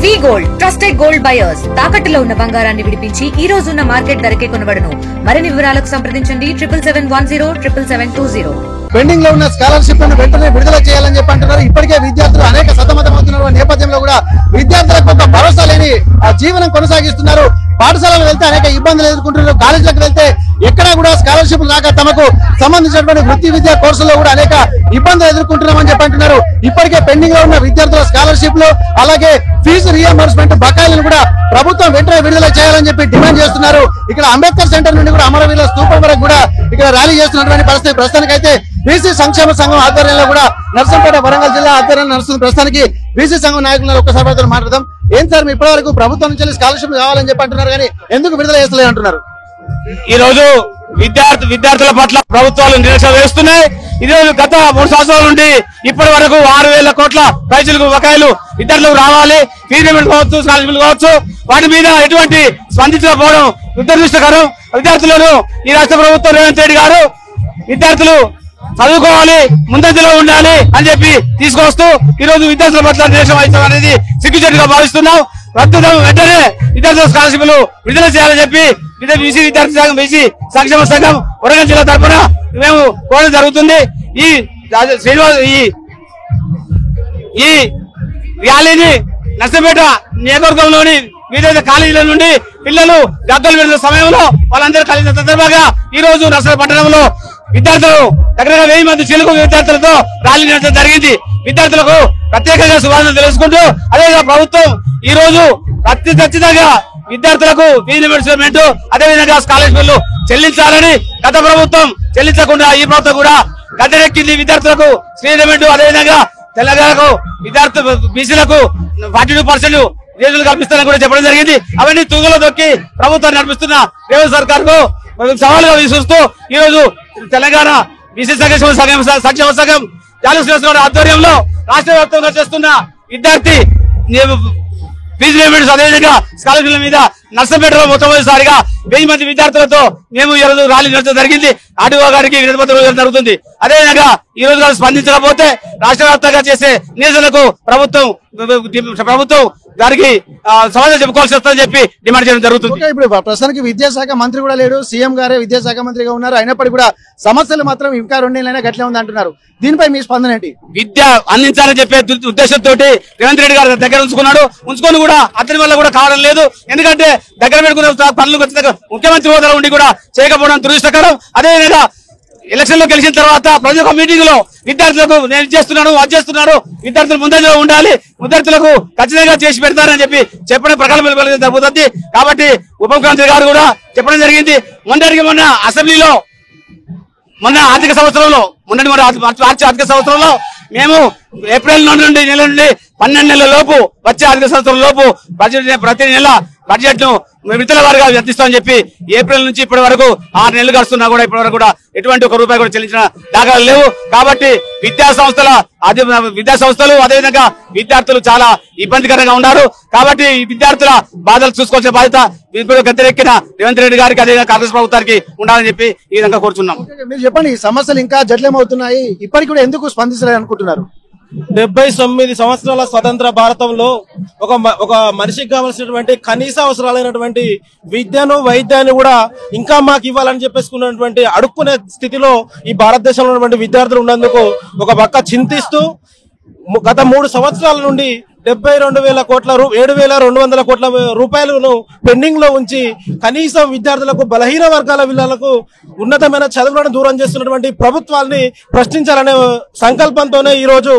వి gold trusted gold buyers తాకట్టులో ఉన్న బంగారాన్ని విడిపించి ఈ రోజు ఉన్న మార్కెట్ ధరకే కొనబడును. మరిన్ని వివరాలకు సంప్రదించండి 7710772020. పెండింగ్ లో ఉన్న స్కాలర్షిప్ లను వెంటనే విడుదల చేయాలని చెప్పి అంటున్నారు. ఇప్పటికే విద్యార్థులు అనేక సతమతమవుతున్న నేపథ్యంలో కూడా విద్యార్థులకు ఒక భరోసా లేని జీవనం కొనసాగిస్తున్నారు. పాఠశాలకు వెళ్తే అనేక ఇబ్బందులు ఎదుర్కొంటున్నారు. కాలేజీలకు వెళ్తే ఎక్కడా కూడా స్కాలర్షిప్ రాక తమకు సంబంధించినటువంటి వృత్తి విద్యా కోర్సుల్లో కూడా అనేక ఇబ్బందులు ఎదుర్కొంటున్నామని చెప్పి అంటున్నారు. ఇప్పటికే పెండింగ్ లో ఉన్న విద్యార్థుల స్కాలర్షిప్ లు అలాగే ఫీజు రియంబర్స్మెంట్ బకాయిలను కూడా ప్రభుత్వం వెంటనే విడుదల చేయాలని చెప్పి డిమాండ్ చేస్తున్నారు. ఇక్కడ అంబేద్కర్ సెంటర్ నుండి కూడా అమరవీరుల స్తూపం వరకు కూడా ఇక్కడ ర్యాలీ చేస్తున్నటువంటి పరిస్థితి. ప్రస్తుతానికైతే బీసీ సంక్షేమ సంఘం ఆధ్వర్యంలో కూడా నర్సంపేట వరంగల్ జిల్లా ఆధ్వర్యంలో నడుస్తున్న ప్రస్తుతానికి బీసీ సంఘం నాయకులను ఒక్కసారి మాట్లాడదాం. ఏం సార్ ఇప్పటి వరకు ప్రభుత్వం నుంచి స్కాలర్షిప్ కావాలని చెప్పి అంటున్నారు కానీ ఎందుకు విడుదల చేస్తలేదు అంటున్నారు? ఈ రోజు విద్యార్థుల పట్ల ప్రభుత్వాలు నిరసన వేస్తున్నాయి. ఈ రోజు గత 3 సంవత్సరాల నుండి ఇప్పటి వరకు 6,000 కోట్ల పైసలకు బకాయిలు విద్యార్థులకు రావాలి. ఫీజు పేమెంట్ కావచ్చు, స్కాలర్షిప్లు కావచ్చు, వాటి మీద ఎటువంటి స్పందించకపోవడం దురదృష్టకరం. విద్యార్థులను ఈ రాష్ట్ర ప్రభుత్వం రేవంత్ రెడ్డి గారు విద్యార్థులు చదువుకోవాలి, ముందంజలో ఉండాలి అని చెప్పి తీసుకొస్తూ ఈ రోజు విద్యార్థుల పట్ల నిరసన వహించడం అనేది సిగ్గుచేటుగా భావిస్తున్నాం. వెంటనే విద్యార్థుల స్కాలర్షిప్లు విడుదల చేయాలని చెప్పి బీసీ విద్యార్థి సంఘం, బీసీ సంక్షేమ సంఘం వరంగల్ జిల్లా తరఫున మేము కోరడం జరుగుతుంది. ఈ ర్యాలీని నర్సంపేట నియోజకవర్గంలోని వివిధ కాలేజీల నుండి పిల్లలు గద్దలు వెళ్ళిన సమయంలో వాళ్ళందరూ కలిసిన సందర్భంగా ఈ రోజు నర్సంపేట పట్టణంలో విద్యార్థులు దగ్గరగా 1000 మంది తెలుగు విద్యార్థులతో ర్యాలీ నిర్వహించడం జరిగింది. విద్యార్థులకు ప్రత్యేకంగా శుభాకాంక్షలు తెలుసుకుంటూ అదేవిధంగా ప్రభుత్వం ఈ రోజు ఖచ్చితంగా విద్యార్థులకు ఫీజు రియంబర్స్మెంట్ అదేవిధంగా స్కాలర్షిప్లు చెల్లించాలని గత ప్రభుత్వం చెల్లించకుండా ఈ ప్రభుత్వం కూడా గద్దెనెక్కింది. విద్యార్థులకు ఫీజు రియంబర్స్మెంట్ అదేవిధంగా తెలంగాణకు విద్యార్థులు బీసీలకు 42% రిజర్వులు కల్పిస్తారని కూడా చెప్పడం జరిగింది. అవన్నీ తుంగలో దొక్కి ప్రభుత్వాన్ని నడిపిస్తున్న రేవంత్ సర్కార్ కు సవాలుగా విశ్వసిస్తూ ఈ రోజు తెలంగాణ బీసీ సంక్షేమ సంఘం జాలశ్రీనివాసరావు ఆధ్వర్యంలో రాష్ట్ర వ్యాప్తంగా చేస్తున్న విద్యార్థి ఫీజు రియంబర్స్మెంట్ అదేవిధంగా స్కాలర్షిప్ల మీద నర్సంపేటలో మొట్టమొదటిసారిగా 1000 మంది విద్యార్థులతో మేము ఈ రోజు ర్యాలీ నిర్వహించడం జరిగింది. ఆర్డీఓ గారికి వినతి పత్రం జరుగుతుంది. అదేవిధంగా ఈ రోజు స్పందించకపోతే రాష్ట్ర వ్యాప్తంగా చేసే నిరసనకు ప్రభుత్వం దానికి సమాధానం చెప్పుకోవాల్సి వస్తుందని చెప్పి డిమాండ్ చేయడం జరుగుతుంది. ఇప్పుడు ప్రస్తుతానికి విద్యాశాఖ మంత్రి కూడా లేడు, సీఎం గారే విద్యాశాఖ మంత్రిగా ఉన్నారు. అయినప్పటికీ కూడా సమస్యలు మాత్రం ఇంకా 2 నెలలైనా గట్లే ఉంది అంటున్నారు. దీనిపై మీ స్పందన ఏంటి? విద్య అందించాలని చెప్పే ఉద్దేశంతో రేవంత్ రెడ్డి గారు దగ్గర ఉంచుకొని కూడా అతని వల్ల కూడా కావడం లేదు. ఎందుకంటే దగ్గర పెట్టుకున్న పనులు ముఖ్యమంత్రి హోదాలో ఉండి కూడా చేయకపోవడం దురదృష్టకరం. అదేవిధంగా ఎలక్షన్ లో గెలిచిన తర్వాత ప్రతి ఒక్క మీటింగ్ లో విద్యార్థులకు నేను చేస్తున్నాను అది చేస్తున్నాను, విద్యార్థులు ముందంజలో ఉండాలి, విద్యార్థులకు ఖచ్చితంగా చేసి పెడతారని చెప్పి చెప్పడం ప్రకారం జరుగుతుంది. కాబట్టి ఉప ముఖ్యమంత్రి గారు కూడా చెప్పడం జరిగింది. మొన్న అసెంబ్లీలో ఆర్థిక సంవత్సరంలో మార్చి ఆర్థిక సంవత్సరంలో మేము ఏప్రిల్ నుండి 12 నెలల లోపు వచ్చే ఆర్థిక సంవత్సరం లోపు ప్రతి నెల బడ్జెట్ ను విడతల వారిగా అందిస్తామని చెప్పి ఏప్రిల్ నుంచి ఇప్పటి వరకు 6 నెలలు గడుస్తున్నా కూడా ఇప్పటి వరకు కూడా ఎటువంటి ఒక రూపాయి కూడా చెల్లించిన దాఖలు లేవు. కాబట్టి విద్యా సంస్థలు అదేవిధంగా విద్యార్థులు చాలా ఇబ్బందికరంగా ఉన్నారు. కాబట్టి ఈ విద్యార్థుల బాధలు చూసుకోవాల్సిన బాధ్యత ఇప్పుడు గద్దెనెక్కిన రేవంత్ రెడ్డి గారికి అదేవిధంగా కాంగ్రెస్ ప్రభుత్వానికి ఉండాలని చెప్పి ఈ విధంగా కోరుచున్నాం. మీరు చెప్పండి, ఈ సమస్యలు ఇంకా జటిలమవుతున్నాయి, ఇప్పటికి కూడా ఎందుకు స్పందించాలని అనుకుంటున్నారు? 79 సంవత్సరాల స్వతంత్ర భారతంలో ఒక మనిషికి కావాల్సినటువంటి కనీస అవసరాలైనటువంటి విద్యను వైద్యాన్ని కూడా ఇంకా మాకు ఇవ్వాలని చెప్పేసుకున్నటువంటి అడుక్కునే స్థితిలో ఈ భారతదేశంలో ఉన్నటువంటి విద్యార్థులు ఉన్నందుకు ఒక పక్క చింతిస్తూ గత 3 సంవత్సరాల నుండి 72,000 కోట్ల 7,200 కోట్ల రూపాయలను పెండింగ్ లో ఉంచి కనీసం విద్యార్థులకు బలహీన వర్గాల పిల్లలకు ఉన్నతమైన చదువులను దూరం చేస్తున్నటువంటి ప్రభుత్వాన్ని ప్రశ్నించాలనే సంకల్పంతోనే ఈ రోజు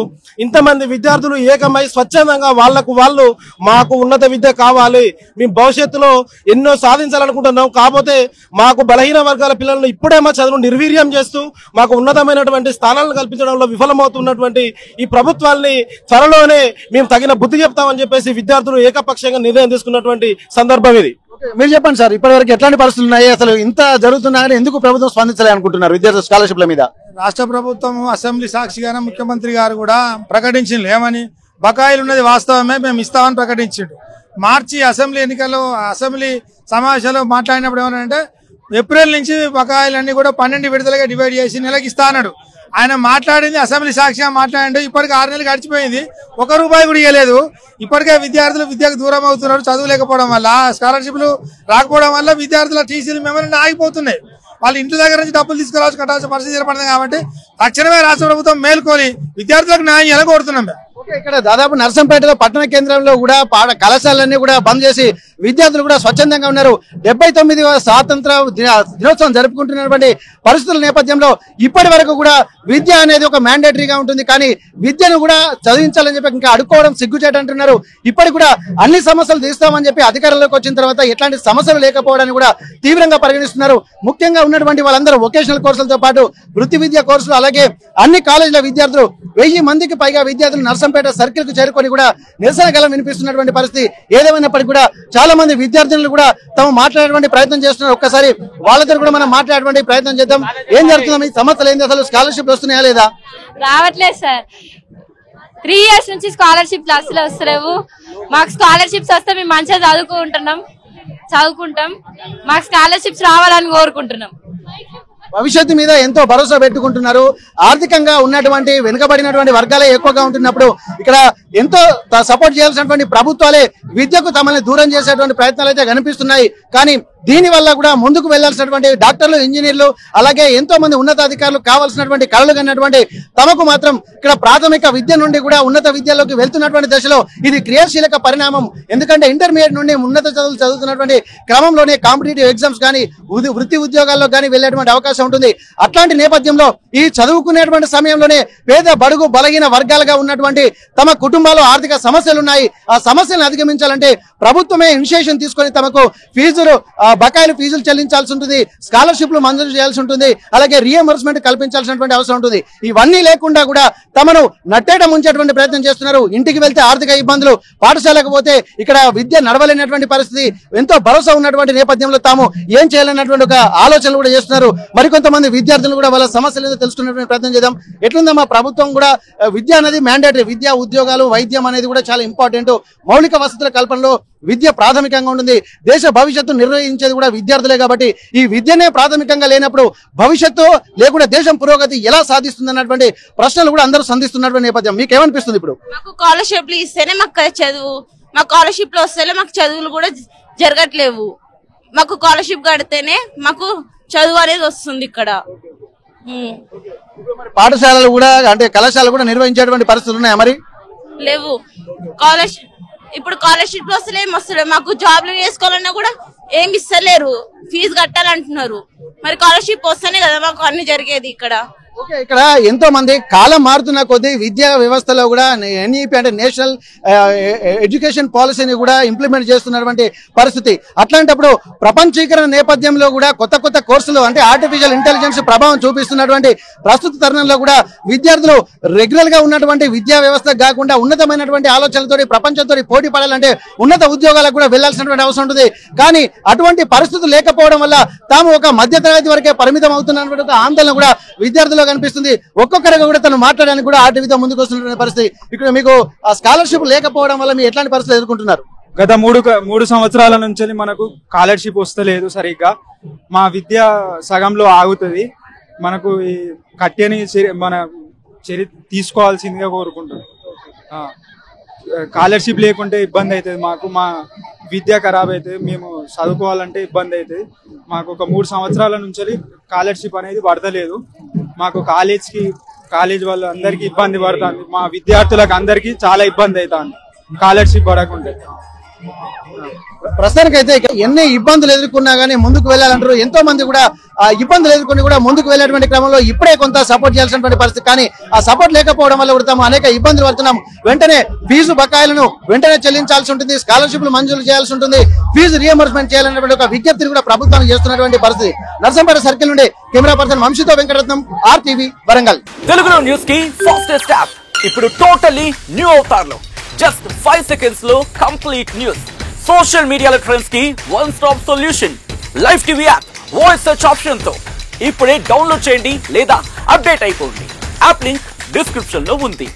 ఇంతమంది విద్యార్థులు ఏకమై స్వచ్ఛందంగా వాళ్ళు మాకు ఉన్నత విద్య కావాలి, మేము భవిష్యత్తులో ఎన్నో సాధించాలనుకుంటున్నాం, కాకపోతే మాకు బలహీన వర్గాల పిల్లలను ఇప్పుడే మా చదువును నిర్వీర్యం చేస్తూ మాకు ఉన్నతమైనటువంటి స్థానాలను కల్పించడంలో విఫలమవుతున్నటువంటి ఈ ప్రభుత్వాన్ని త్వరలోనే మేము తగిన బుద్ధి చెప్తామని చెప్పేసి విద్యార్థులు ఏకపక్షంగా నిర్ణయం తీసుకున్నటువంటి సందర్భం ఇది. మీరు చెప్పండి సార్, ఇప్పటి వరకు ఎట్లాంటి పరిస్థితులు ఉన్నాయి, అసలు ఇంత జరుగుతున్నా కానీ ఎందుకు ప్రభుత్వం స్పందించాలి అనుకుంటున్నారు విద్యార్థుల స్కాలర్షిప్ల మీద? రాష్ట్ర ప్రభుత్వం అసెంబ్లీ సాక్షిగానే ముఖ్యమంత్రి గారు కూడా ప్రకటించింది ఏమని, బకాయిలు ఉన్నది వాస్తవమే మేము ఇస్తామని ప్రకటించాడు. మార్చి అసెంబ్లీ సమావేశంలో మాట్లాడినప్పుడు ఏమనంటే ఏప్రిల్ నుంచి బకాయిలన్నీ కూడా 12 విడతలుగా డివైడ్ చేసి నెలకి ఇస్తా అన్నాడు. ఆయన మాట్లాడింది అసెంబ్లీ సాక్షిగా మాట్లాడండి. ఇప్పటికి 6 నెలలు గడిచిపోయింది, ₹1 కూడా ఇవ్వలేదు. ఇప్పటికే విద్యార్థులు విద్యకు దూరం అవుతున్నారు చదువు లేకపోవడం వల్ల. స్కాలర్షిప్లు రాకపోవడం వల్ల విద్యార్థుల టీసీలు మెమరీలు ఆగిపోతున్నాయి. వాళ్ళు ఇంటి దగ్గర నుంచి డబ్బులు తీసుకురావచ్చు, కట్టాల్సిన పరిస్థితి ఏర్పడింది. కాబట్టి తక్షణమే రాష్ట్ర ప్రభుత్వం మేల్కొని విద్యార్థులకు న్యాయం ఎలా కోరుతున్నాం. ఇక్కడ దాదాపు నర్సంపేటలో పట్టణ కేంద్రంలో కూడా కళాశాలన్నీ కూడా బంద్ చేసి విద్యార్థులు కూడా స్వచ్ఛందంగా ఉన్నారు. 79వ స్వాతంత్ర దినోత్సవం జరుపుకుంటున్నటువంటి పరిస్థితుల నేపథ్యంలో ఇప్పటి వరకు కూడా విద్య అనేది ఒక మ్యాండేటరీగా ఉంటుంది. కానీ విద్యను కూడా చదివించాలని చెప్పి ఇంకా అడుక్కోవడం సిగ్గుచేట అంటున్నారు. ఇప్పటికి కూడా అన్ని సమస్యలు తీస్తామని చెప్పి అధికారంలోకి వచ్చిన తర్వాత ఎట్లాంటి సమస్యలు లేకపోవడాన్ని కూడా తీవ్రంగా పరిగణిస్తున్నారు. ముఖ్యంగా ఉన్నటువంటి వాళ్ళందరూ వొకేషనల్ కోర్సులతో పాటు వృత్తి విద్యా కోర్సులు, అలాగే అన్ని కాలేజీల విద్యార్థులు 1000 మందికి పైగా విద్యార్థులు నర్సంపేట సర్కిల్ కు చేరుకొని కూడా నిరసన గలం వినిపిస్తున్నటువంటి పరిస్థితి. ఏదేమైనప్పటికీ కూడా చాలా మంది విద్యార్థులు కూడా తాము మాట్లాడేటువంటి ప్రయత్నం చేస్తున్నారు. ఒక్కసారి వాళ్ళతో కూడా మనం మాట్లాడేటువంటి ప్రయత్నం చేద్దాం. ఏం జరుగుతుంది, ఈ సమస్యలు ఏంది, అసలు స్కాలర్షిప్ వస్తున్నాయా లేదా? రావట్లేదు సార్, 3 years నుంచి స్కాలర్షిప్ అసలు వస్తలేవు. మాకు స్కాలర్షిప్స్ వస్తే మేము మంచిగా చదువుకుంటాం. మాకు స్కాలర్షిప్స్ రావాలని కోరుకుంటున్నాం. భవిష్యత్తు మీద ఎంతో భరోసా పెట్టుకుంటున్నారు. ఆర్థికంగా ఉన్నటువంటి వెనుకబడినటువంటి వర్గాలే ఎక్కువగా ఉంటున్నప్పుడు ఇక్కడ ఎంతో సపోర్ట్ చేయాల్సినటువంటి ప్రభుత్వాలే విద్యకు తమని దూరం చేసేటువంటి ప్రయత్నాలు అయితే కనిపిస్తున్నాయి. కానీ దీని వల్ల కూడా ముందుకు వెళ్లాల్సినటువంటి డాక్టర్లు, ఇంజనీర్లు, అలాగే ఎంతో మంది ఉన్నతాధికారులు కావాల్సినటువంటి కళలు కన్నటువంటి తమకు మాత్రం ఇక్కడ ప్రాథమిక విద్య నుండి కూడా ఉన్నత విద్యలోకి వెళ్తున్నటువంటి దశలో ఇది క్రియాశీలక పరిణామం. ఎందుకంటే ఇంటర్మీడియట్ నుండి ఉన్నత చదువులు చదువుతున్నటువంటి క్రమంలోనే కాంపిటేటివ్ ఎగ్జామ్స్ కానీ వృత్తి ఉద్యోగాల్లో కానీ వెళ్లేటువంటి అవకాశం ఉంటుంది. అట్లాంటి నేపథ్యంలో ఈ చదువుకునేటువంటి సమయంలోనే పేద, బడుగు, బలహీన వర్గాలుగా ఉన్నటువంటి తమ కుటుంబాల్లో ఆర్థిక సమస్యలు ఉన్నాయి. ఆ సమస్యలను అధిగమించాలంటే ప్రభుత్వమే ఇనిషియేషన్ తీసుకొని తమకు బకాయిలు ఫీజులు చెల్లించాల్సి ఉంటుంది, స్కాలర్షిప్లు మంజూరు చేయాల్సి ఉంటుంది, అలాగే రియంబర్స్మెంట్ కల్పించాల్సినటువంటి అవసరం ఉంటుంది. ఇవన్నీ లేకుండా కూడా తమను నట్టేట ముంచేటువంటి ప్రయత్నం చేస్తున్నారు. ఇంటికి వెళ్తే ఆర్థిక ఇబ్బందులు, పాఠశాలకు పోతే ఇక్కడ విద్య నడవలేనటువంటి పరిస్థితి, ఎంతో భరోసా ఉన్నటువంటి నేపథ్యంలో తాము ఏం చేయాలన్నటువంటి ఒక ఆలోచనలు కూడా చేస్తున్నారు. మరికొంతమంది విద్యార్థులు కూడా వాళ్ళ సమస్యలు ఏదో తెలుసుకునేటువంటి ప్రయత్నం చేద్దాం. ఎట్లుందమ్మా ప్రభుత్వం కూడా విద్య అనేది మ్యాండేటరీ, విద్య, ఉద్యోగాలు, వైద్యం అనేది కూడా చాలా ఇంపార్టెంట్. మౌలిక వసతుల కల్పనలో విద్య ప్రాథమికంగా ఉంటుంది. దేశ భవిష్యత్తు నిర్వహించేది కూడా విద్యార్థులే. కాబట్టి ఈ విద్యనే ప్రాథమికంగా లేనప్పుడు భవిష్యత్తు లేకుండా దేశం పురోగతి ఎలా సాధిస్తుంది అన్నటువంటి ప్రశ్నలు కూడా అందరూ సంధిస్తున్నటువంటి నేపథ్యం. మీకు ఏమనిపిస్తుంది? ఇప్పుడు మాకు స్కాలర్షిప్లు ఇస్తేనే మాకు చదువు, మాకు స్కాలర్షిప్లు వస్తేనే మాకు చదువులు కూడా జరగట్లేవు. మాకు స్కాలర్షిప్ కడితేనే మాకు చదువు అనేది వస్తుంది. ఇక్కడ పాఠశాలలు కూడా అంటే కళాశాలలు కూడా నిర్వహించేటువంటి పరిస్థితులు ఉన్నాయా? మరి లేవు. ఇప్పుడు స్కాలర్షిప్ వస్తలే వస్తలేదు. మాకు జాబ్లు చేసుకోవాలన్నా కూడా ఏమి ఇస్తలేరు, ఫీజు కట్టాలంటున్నారు. మరి స్కాలర్షిప్ వస్తేనే కదా మాకు అన్ని జరిగేది ఇక్కడ. ఓకే, ఇక్కడ ఎంతో మంది కాలం మారుతున్న కొద్దీ విద్యా వ్యవస్థలో కూడా ఎన్ఈపీ అంటే నేషనల్ ఎడ్యుకేషన్ పాలసీని కూడా ఇంప్లిమెంట్ చేస్తున్నటువంటి పరిస్థితి. అట్లాంటప్పుడు ప్రపంచీకరణ నేపథ్యంలో కూడా కొత్త కొత్త కోర్సులు అంటే ఆర్టిఫిషియల్ ఇంటెలిజెన్స్ ప్రభావం చూపిస్తున్నటువంటి ప్రస్తుత తరుణంలో కూడా విద్యార్థులు రెగ్యులర్ గా ఉన్నటువంటి విద్యా వ్యవస్థ కాకుండా ఉన్నతమైనటువంటి ఆలోచనలతోటి ప్రపంచంతో పోటీ పడాలంటే ఉన్నత ఉద్యోగాలకు కూడా వెళ్లాల్సినటువంటి అవసరం ఉంటుంది. కానీ అటువంటి పరిస్థితులు లేకపోవడం వల్ల తాము ఒక మధ్యతరగతి వరకే పరిమితం అవుతున్నటువంటి ఆందోళన కూడా విద్యార్థులు కనిపిస్తుంది. ఒక్కొక్కరిగా కూడా తను మాట్లాడడానికి కూడా ఆర్టీవీతో ముందుకు వస్తున్న పరిస్థితి. ఇక్కడ మీకు ఆ స్కాలర్షిప్ లేకపోవడం వల్ల మీరు ఎట్లాంటి పరిస్థితులు ఎదుర్కొంటున్నారు? గత మూడు సంవత్సరాల నుంచి మనకు స్కాలర్షిప్ వస్తలేదు సరిగ్గా. మా విద్య సగంలో ఆగుతుంది. మనకు ఈ కట్టెని మన తీసుకోవాల్సిందిగా కోరుకుంటున్నాం. స్కాలర్షిప్ లేకుంటే ఇబ్బంది అవుతుంది మాకు. మా విద్య ఖరాబ్ అవుతుంది. మేము చదువుకోవాలంటే ఇబ్బంది అవుతుంది మాకు. ఒక 3 సంవత్సరాల నుంచి స్కాలర్షిప్ అనేది పడతలేదు మాకు. కాలేజ్ వాళ్ళు అందరికీ ఇబ్బంది పడుతుంది. మా విద్యార్థులకు అందరికీ చాలా ఇబ్బంది అవుతుంది స్కాలర్షిప్ పడకుంటే. ప్రస్తుతానికైతే ఎన్ని ఇబ్బందులు ఎదుర్కొన్నా గానీ ముందుకు వెళ్ళాలంటారు. ఎంతో మంది కూడా ఆ ఇబ్బందులు ఎదుర్కొని కూడా ముందుకు వెళ్ళేటువంటి క్రమంలో ఇప్పుడే కొంత సపోర్ట్ చేయాల్సినటువంటి పరిస్థితి. కానీ ఆ సపోర్ట్ లేకపోవడం వల్ల కూడా అనేక ఇబ్బందులు పడుతున్నాం. వెంటనే ఫీజు బకాయిలను వెంటనే చెల్లించాల్సి ఉంటుంది, స్కాలర్షిప్లు మంజూరు చేయాల్సి ఉంటుంది, ఫీజు రియంబర్స్మెంట్ చేయాలనేటువంటి ఒక విజ్ఞప్తిని కూడా ప్రభుత్వానికి చేస్తున్నటువంటి పరిస్థితి. నర్సంపేట సర్కిల్ నుండి కెమెరా పర్సన్ వంశీతో వెంకటరత్నం, RTV వరంగల్. తెలుగులో న్యూస్ కి ఫాస్టెస్ట్ యాప్ ఇప్పుడు టోటల్లీ న్యూ అవతార్లో. జస్ట్ 5 seconds లో కంప్లీట్ న్యూస్. సోషల్ మీడియాలో ట్రెండ్స్ కి one stop solution. Live TV app voice search option తో ఇప్పుడే డౌన్లోడ్ చేయండి లేదా అప్డేట్ అయిపోండి. యాప్ లింక్ డిస్క్రిప్షన్ లో ఉంది.